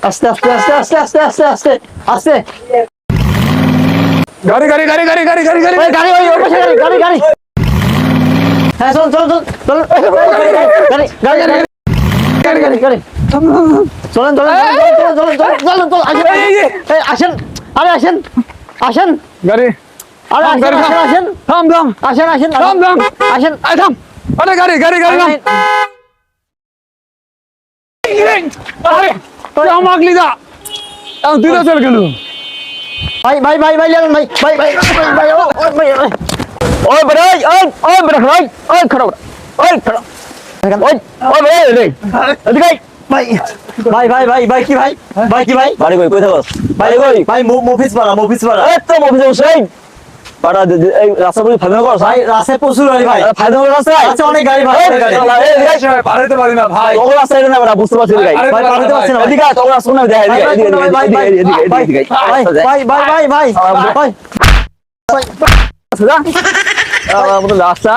আস্তে আস্তে আস্তে আস্তে আস্তে আস্তে আস্তে আস্তে গাড়ি গাড়ি গাড়ি গাড়ি গাড়ি গাড়ি গাড়ি গাড়ি গাড়ি গাড়ি হ্যাঁ চল চল চল চল গাড়ি গাড়ি গাড়ি গাড়ি গাড়ি গাড়ি চলেন চলেন চলেন চলেন চলেন চলেন আসেন আরে আসেন আসেন গাড়ি আরে আসেন আসেন থাম থাম আসেন আসেন থাম থাম আসেন থাম আরে গাড়ি গাড়ি গাড়ি থাম আরে তুই মাগলি যা তুই তো চল কেন ভাই ভাই ভাই ভাই লেন ভাই ভাই ভাই ভাই ভাই ওই বড় ওই বড় ভাই ওই খড়ো ওই খড়ো ওই ওই ভাই রে এদিকে ভাই ভাই ভাই ভাই ভাই কি ভাই ভাই কি ভাই বাড়ি কই থাকো ভাই ওই ভাই মুভিস পাড়া এই তো মফিজ হোসেন পাড়া এই রাস্তা পুরো ফাইনাল কর ভাই রাস্তায় প্রচুর গাড়ি ভাই ফাইনাল রাস্তা আচ্ছা অনেক গাড়ি ভাই গাড়ি পারাইতে পারি না ভাই তোর রাস্তা এটা না বুঝতে পারছিস গাই ভাই পাঠাতে পারছি না এদিকে তোর রাস্তা না দেখ এদিকে ভাই ভাই ভাই ভাই ভাই ভাই রাস্তা